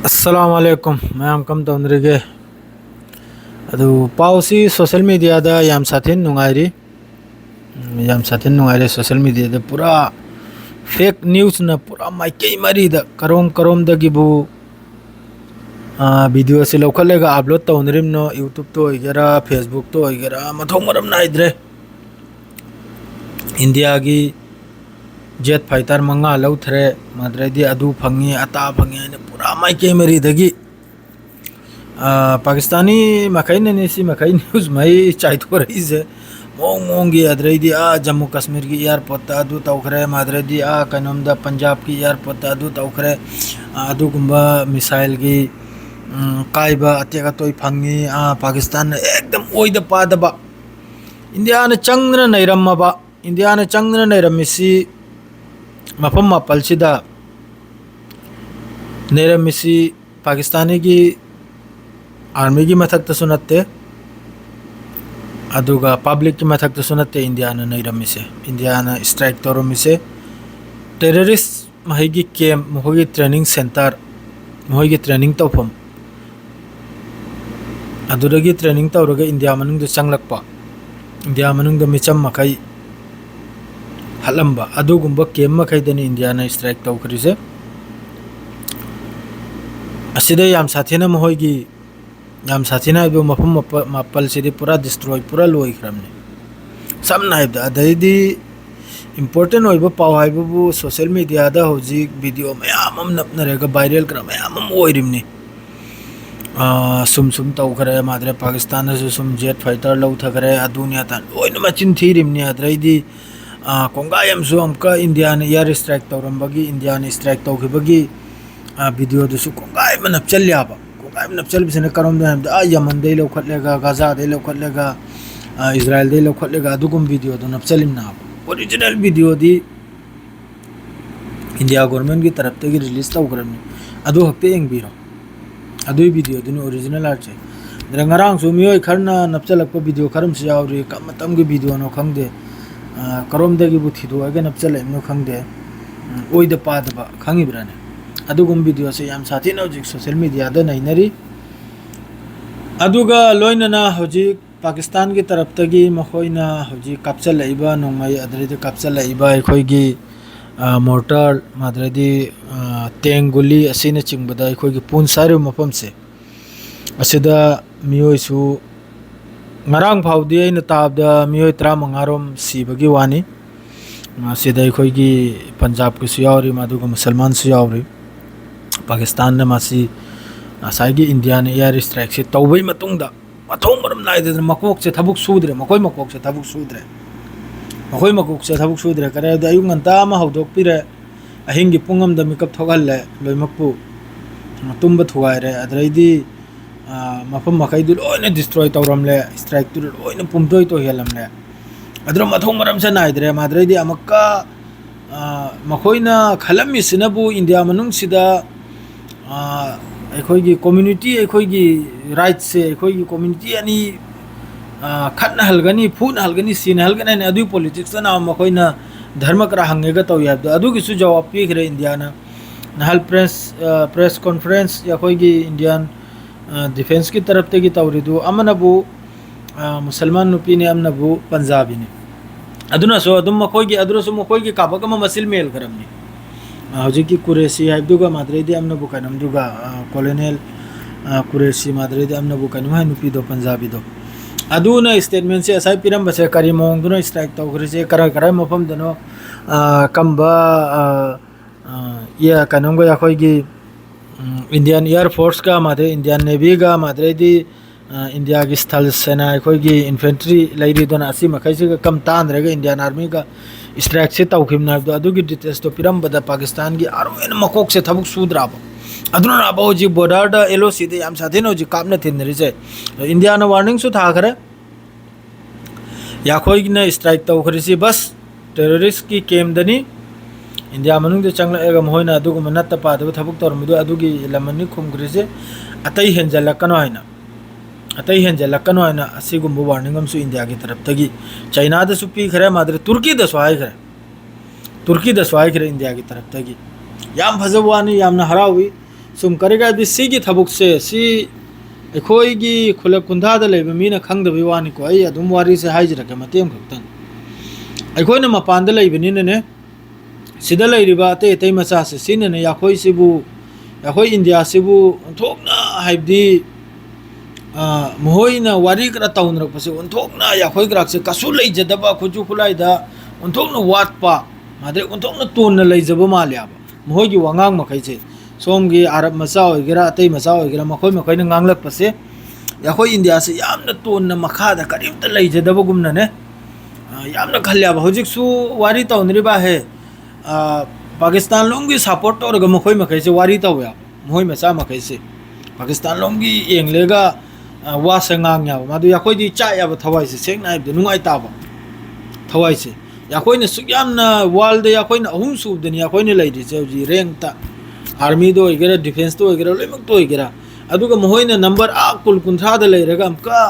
अस्सलामुअलैकुम मैम कम तौंदरीगे अदु पाउसी social media दा याम साथिन नुंगाइरे सोशल मीडिया दा पूरा फेक न्यूज़ ना पूरा माइके मरी दा करोम करोम दगिबु वीडियो से लौखलेगा अपलोड तौनरिम नो यूट्यूब तो होइगेरा फेसबुक तो होइगेरा मथों मरम नाइद्रे इंडिया की जेट फाइटर मंगा लौथरे मद्रेदी अदु फंगी अता फंगी ने पूरा माइके मरी दगी पाकिस्तानी मखई ने सी मखई न्यूज़ मई चाइतो रही से मोंग मोंगी अद्रेदी जम्मू कश्मीर की एयरपोर्ट अदु तौखरे मद्रेदी कनमदा पंजाब की एयरपोर्ट अदु तौखरे अदु गुंबा मिसाइल की काइबा अत्यका तोय फंगी पाकिस्तान एकदम ओइद पादबा इंडिया ने चंगना नैरम्मबा इंडिया ने चंगना नैरम्मिसी मफम मापलसिदा नैरम्मिसी पाकिस्तानी की आर्मी की मथक्तसु नत्ते अदुगा पब्लिक की मथक्तसु नत्ते इंडिया ने नैरम्मिसे इंडिया ने स्ट्राइक तौरमिसे टेररिस्ट महिगी कैम्प महोगी ट्रेनिंग सेंटर महोगी ट्रेनिंग तौफम अदुरगी ट्रेनिंग तौरगे इंडिया मनुंग चंगलक्पा इंडिया मनुंग मिचम मखई हलंबा अदुगुंबा कैम्प मखईदनी इंडिया ने स्ट्राइक तौखरिसे असिदे याम साथीना महोगी याम साथीना इबो मफम मापल सिदे पूरा डिस्ट्रॉय पूरा लोई खरमने समना इबदा अदैदी इम्पोर्टेंट होइबो पाव हाइबो सोशल मीडिया दा होजी वीडियो मयाम नपनरेगा वायरल करा मयाम ओइरिमनी सुम सुम तौखरे माद्रे पाकिस्तान सुम जेट फाइटर लौथखरे दुनिया ता लोइन मचिन थीरिमनी अदैदी कोंगायमसु अमका इंडिया ने एयर स्ट्राइक तौरमबगी इंडिया ने स्ट्राइक तौखिबगी वीडियो दुसु कोंगाय मन नपचल याबा कोंगाय मन नपचल बिसने करम दा यमन दे लौखटलेगा गाजा दे लौखटलेगा इजराइल दे लौखटलेगा दुगुम वीडियो दो नपचलिम ना ओरिजिनल वीडियो दी इंडिया गवर्नमेंट की तरफ तक रिलीज तौखरमनी अदु हक्ते एंगबिरो अदु वीडियो दुनि ओरिजिनल आर्चे रंगरांग सु मियोय खरना नपचलकपा वीडियो खरम से यावरी कमतम की वीडियो नो खंगदे करोमदगी बुथिदोगे नपचलेमनो खंगदे ओइद पादबा खंगिब्राने अदुगुम वीडियो से याम साथीना होजिक सोशल मीडिया दा नैनरी अदुगा लोइनना होजिक पाकिस्तान की तरफ तगी मखोइना होजिक कापचलैबा नोंमै अदरेदि कापचलैबा अखोइगी मोर्टार माद्रेदि टेंग गुली असिना चिंगबदा अखोइगी पुन सारे मफम से असिदा मियोइसु ngarang phawdi aina tabda miyoi 35 sibagi wani sida akhoi Punjab की सुयावरी मादुगा मुसलमान सुयावरी पाकिस्तान ने मासी असाइगी इंडिया ने एयर स्ट्राइक से तौबई मतुंगदा मथों मरम नाइदे मकोक से थबुक सुद्रे मकोई मकोक से थबुक सुद्रे करे अयु nganta ma hawdok pire ahingi pungam da mikap thogalle loimakpu tumba thugaire adreidi मफम मखैदु लोइना डिस्ट्रॉय तौरमले स्ट्राइक तु लोइना पुमदोय तो हेलमले अद्र मथों मरम से नाइद्रे माद्रेदी अमक्का मखोइना खलमिसिनबु इंडिया मनुंग सिदा अखोइगी कम्युनिटी अखोइगी राइट से अखोइगी कम्युनिटी अनि खतना हलगनी फून हलगनी सीन हलगनी ने अदु पॉलिटिक्स ना मखोइना धर्म करा हंगेगा तो याद अदु किसु जवाब पीखरे इंडिया ना नहल प्रेस कॉन्फ्रेंस या कोइगी इंडियन डिफेंस की तरफ तगी तौरिदु अमनबु मुसलमान नुपी ने अमनबु पंजाबी ने अदुना सो अदुम मखोइगी अदुरसु मखोइगी काबकम मसिल मेल करमनी हौजिकी कुरेशी हाइबदुगा माद्रेदी अमनबु कनमदुगा कॉलोनियल कुरेशी माद्रेदी अमनबु कनम नुपी दो पंजाबी दो अदुना स्टेटमेंट से असाई पिरम बसे करी मोंगदुना स्ट्राइक तौखरिसे करा मफम दनो कंबा या कनमगा याखोइगी इंडियन एयर फोर्स का मादे इंडियन नेवी का माद्रेदी इंडिया की स्थल सेना अखोइगी इन्फेंट्री लैरिदोना असि मखैसे कम तानरेगा इंडियन आर्मी का स्ट्राइक से तौखिमना अदुगी डिटेल्स तो पिरमबदा पाकिस्तान की आरोन मकोक से थबुक सुद्राब अदुना बाहोजी बॉर्डर दा एलओसी दे याम साथेनो जी कामना थिनरिसे इंडिया ना वार्निंग सु थाखरे याखोइगिना स्ट्राइक तौखरिसे बस टेररिस्ट की कैम्प दनी इंडिया मनुंग दे चंगला एगा मोइना अदुगु मनत्ता पादबो थबुक तौरमदु अदुगी लमननि खुमग्रिसे अतै हेंजलकनो हाइना असिगुंबो वार्निंग अमसु इंडिया की तरफ तगी चाइना दसु पी खरे माद्रे तुर्की दसु हाइ खरे इंडिया की तरफ तगी याम फजवानी यामना हरावी sum kariga bi sigi thabuk se si ekhoi gi khulak kundha da leba mina khangda bi wani ko ai adum wari se haijra ka matem khaktan ekhoi na mapan da leba ni ne sida leiriba te te macha se sin ne yakhoi sibu yakhoi india sibu thokna haibdi mohoina wari kra taun rak pase onthokna yakhoi grak se kasu leijadaba khuju khulai da onthokna watpa madre onthokna ton na leijaba malyaba mohoi gi wangang makai che somgi arab macha oigera atei macha oigera makhoi makhoi na nganglak pase yakhoi india se yamna ton na makha da karimta leijadaba gumna ne yamna khalyaba hojik su wari taunri ba he Pakistan LONGi support और मखोई मखै से वारी तव या मोय मचा मखै से Pakistan LONGi एंगलेगा वा संगांग या मादु याखोई दि चा या थवाई से सेंग नाइ दु नुंगाई ताबा थवाई से याखोई ने सुयामना वर्ल्ड याखोई ने अहुम सुब दनि याखोई ने लैदि जे जी रैंक ता आर्मी दो इगरा डिफेंस दो इगरा लेमक तो इगरा अदुगा मोय ने नंबर आ कुल कुंथ्रा द लैरगा अमका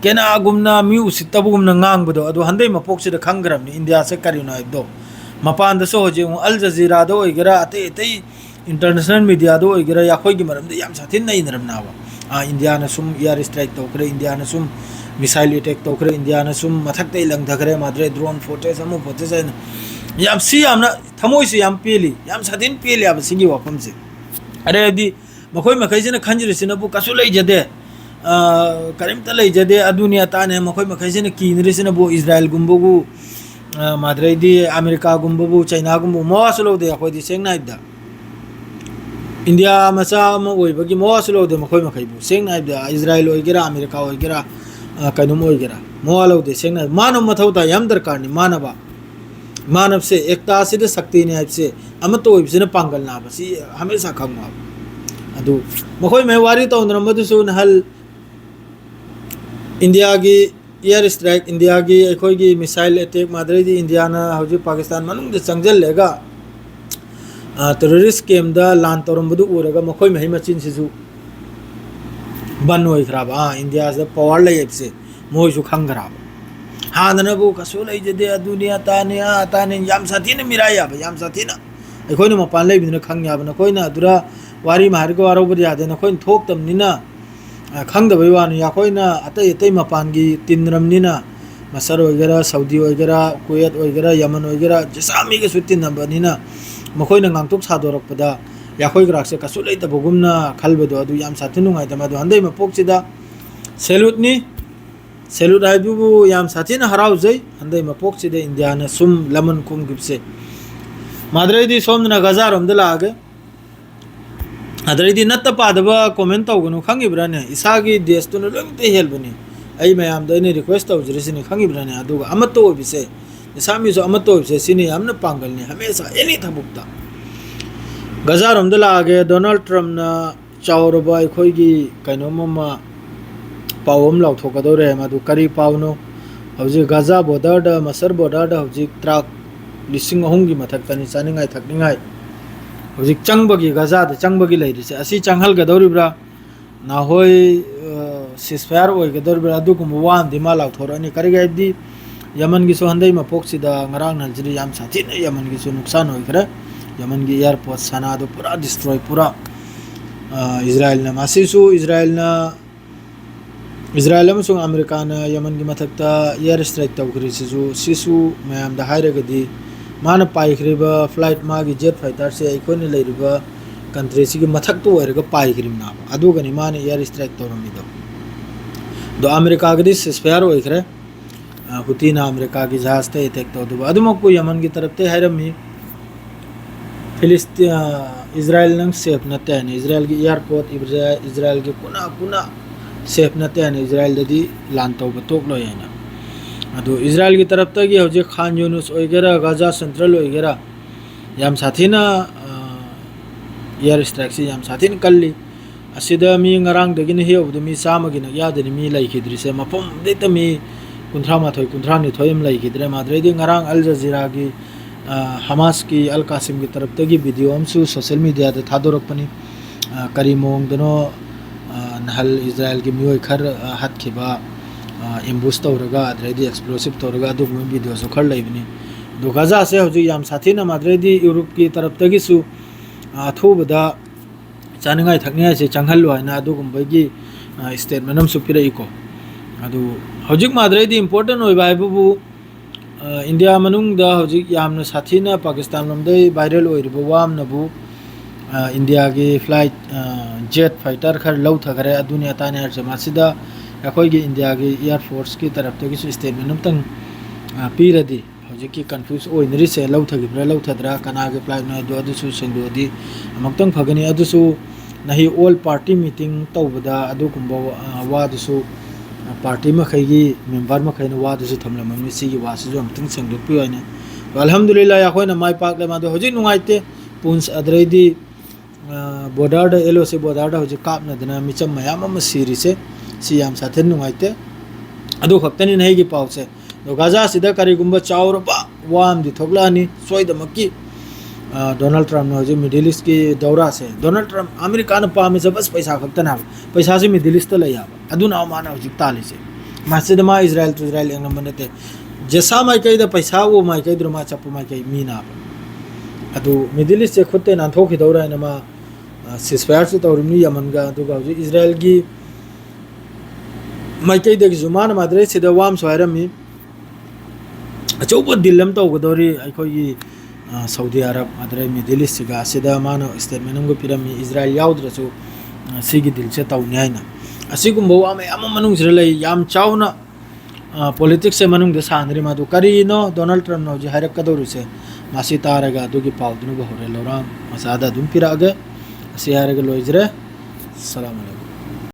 केना गुमना म्यू सितबुगुमना ngang बदो अदु हंदै मपोक से खंगरम इंडिया से करियो नाइ दो मपान दसो होजे अल जजीरा दो इगरा अते अते इंटरनेशनल मीडिया दो इगरा याखोई की मरम दे याम साथिन नहीं नरम नावा इंडिया ने सुम एयर स्ट्राइक तोकरे इंडिया ने सुम मिसाइल अटैक तोकरे इंडिया ने सुम मथक ते लंग धगरे माद्रे ड्रोन फोटेज अमु फोटेज याम सी यामना थमोई से याम पेली याम साथिन पेली अब सिंगी वाफम से अरे दी मखोई मखै से खंजरे से नबु कसु लै जदे करिम त लै जदे दुनिया ताने मखोई मखै से कीनरे से नबु इजराइल गुंबगु माद्रेदी अमेरिका गुंबबु चाइना गुंबु मोसलो दे अखोई दि सेंग नाइब दा इंडिया मचा म ओइबगी मोसलो दे मखोई मखैबु सेंग नाइब दा इजराइल ओइगेरा अमेरिका ओइगेरा कनुम ओइगेरा मोवालो दे सेंग नाइब मानव मथौ ता याम दरकार नि मानवा मानव से एकता से शक्ति ने हाइब से अमतो ओइब से पांगल ना बसी हमेशा खंगवा अदु मखोई मे वारी तो नरमदु सु नहल इंडिया की एयर स्ट्राइक इंडिया की अखोई की मिसाइल अटैक माद्रे दी इंडिया ना हजि पाकिस्तान मनुंग दे चंगजल लेगा टेररिस्ट केम दा लान तोरमबदु उरगा मखोई महि मचिन सिसु बन होई खराब इंडिया से पावर लेब से मोय सु खंगराब हाननबु कसु लै जदे दुनिया ताने याम साथी ने मिराया याम साथी ना अखोई ने मपान लेबिन खंग याब न कोई ना दुरा वारी मारगो आरोब यादे न कोई थोक्तम निना खंगदबै वानी याखोइना अतै अतै मपानगी तिनरमनिना मसर ओइगरा सऊदी ओइगरा कुवैत ओइगरा यमन ओइगरा जसामी के सुतिन नबनिना मखोइना ngantuk सादोरकपदा याखोइ ग्राकसे कसु लैतबगुमना खलबदो अदु याम साथि नुंगाइदा मदु हन्दै मपोकसिदा सेल्यूट हाइबुबु याम साथिना हराउजै हन्दै मपोकसिदा इंडियाना सुम लमन कुम गिबसे माद्रेदी सोमना गजारमदा लागे अदरदी नत्त पादबा कमेंट तौगनु खंगिब्राने इसागी देश तो लोंते हेलबनी आई मयाम दने रिक्वेस्ट तौजरिसिनि खंगिब्राने अदुगा अमतो ओबिसे इसामी जो अमतो ओबिसे सिनि यामना पांगलनि हमेशा एनी थबुक्ता गजारम दला आगे डोनाल्ड ट्रम्प ना चावरबा अखोइगी कैनोममा पावम लाउथोकदोरे मदु करी पावनो हौजि गाजा बॉर्डर दा मसर बॉर्डर दा हौजि ट्रक लिसिंग अहुंगी मथक्तनि चानिंगाय थकनिंगाय हजिक चंबगी गजाद चंबगी लैरिसे असि चंगहल गदौरिब्रा नाहोय सिसफायर ओय गदौरिब्रा अदुगुम वान दिमा लाउथोरनि करिगैबदी यमन गी सो हंदै मपोक्सिदा ngरang नलजरी याम साथि ने यमन गी सो नुकसान होइखरे यमन गी एयरपोर्ट सना दो पूरा डिस्ट्रॉय पूरा इजराइल ना मासिसु इजराइल अमसुंग अमेरिका ना यमन गी मथक्ता एयर स्ट्राइक तौखरिसिसु सिसु मयाम दा हाइरगदी माना पाइखरिबा फ्लाइट मागी जेट फाइटर से अखोइने लैरिबा कंट्री सिगी मथक तो ओइरगा पाइखरिम ना अदुगनि माने एयर स्ट्राइक तौरमिदो दो अमेरिका गदि सिसफायर ओइखरे हुतीना अमेरिका की जहाज ते अटैक तौदुबा अदुमको यमन की तरफ ते हैरमी फिलिस्तीन इजराइल नंग सेफ नते ने इजराइल की एयरपोर्ट इजराइल के कुना सेफ नते ने इजराइल ददी लान तौबा तोकलो याना अदु इजराइल की तरफ तगी हजे खान यूनुस ओइगेरा गाजा सेंट्रल ओइगेरा याम साथिना एयर स्ट्राइक से याम साथिन कल्ली असिदा मी ngarang दगिन हेउद मी सामगिन यादनि मी लाइखिद्रिसे मफम देत मी कुंथ्रा माथोय कुंथ्रा नि थोयम लाइखिद्रे माद्रेदि ngarang अल जजीरा की हमास की अल कासिम की तरफ तगी वीडियो हमसु सोशल मीडिया ते थादोरकपनि करीमोंग दनो नहल इजराइल की मियोय खर हतखिबा एम्बुश तौरगा अद्रेदी एक्सप्लोसिव तौरगा दु वीडियो सो खर लैबनि दु गाजा से हजु याम साथिना माद्रेदी यूरोप की तरफ तगी सु अथुबदा चानिंगाई थकनियाई से चंगहल्लो हाइना अदुगुंबगी स्टेटमेंट अमसु पिरइको अदु हौजिक माद्रेदी इम्पोर्टेंट होइबा हाइबबु इंडिया मनुंगदा हौजिक यामना साथीना पाकिस्तान लमदै वायरल होइरिबो वामनबु इंडिया की फ्लाइट जेट फाइटर खर लौ थगरे अदुनि अताने हरसे मासिदा अखोइगी इंडिया की एयर फोर्स की तरफ तगी स्टेटमेंट अमतंग पीरदी हौजिकी कंफ्यूज ओइनरी से लौ थगिब्रा लौ थद्रा कनागे फ्लाइट ना दो अदुसु सेंदोदी अमक्तंग फगनी अदुसु नहीं ऑल पार्टी मीटिंग तौबदा अदुगुंबा वादुसु पार्टी मखैगी मेंबर मखैना वादुसु थमलमनि सिगी वासुजु अमतंग सेंदोपि ओइने अल्हम्दुलिल्लाह याखोइना माइ पाकले मादो हौजिक नुंगाइते पुंस अद्रैदी बॉर्डर एलओसी बॉर्डर हौजिक कापनदना मिचम मयाम अमा सिरिसे सी याम साथेन नुंगाइते अदु खक्तनी नहीं की पाउसे गाजा सिदा करिगुंबा चाउरबा वाम दि थोगलानी सोइदमकी डोनाल्ड ट्रम्प ने हौजिक मिडिल ईस्ट की दौरा से डोनाल्ड ट्रम्प अमेरिका ने पामे से बस पैसा खक्तना पैसा से मिडिल ईस्ट लै याबा अदुना माना हौजिक ताली से मासिद मा इजराइल टू इजराइल एंगम नते जैसा माइकई द पैसा वो माइकई द्रमा चप माइकई मीना अदु मिडिल ईस्ट से खुदते नाथोखि दौरा नमा सिसफायर से तौरमी यमनगा अदुगा हौजिक इजराइल की माइकई दगी जुमान माद्रे सिदा वाम सोयरमी अचौब दिल्लम तौगदौरी अखोगी सऊदी अरब अदरे मिडिल ईस्ट सिगा सिदा मानो स्टेटमेंट अमगो पिरमी इजराइल याउद्रसु सिगी दिल से तौनी हाइना असिगुंबो वामे याम मनुंग सिरलै याम चाउना पॉलिटिक्स से मनुंग दे सानरी मादु करीनो डोनाल्ड ट्रम्प नौजी हायरकदौरुसे मासी तारगा दुगी पाउदुनु बहरे लौराम मसादा दुम पिरागे असी हायरगा लोइजरे सलाम अलैकुम।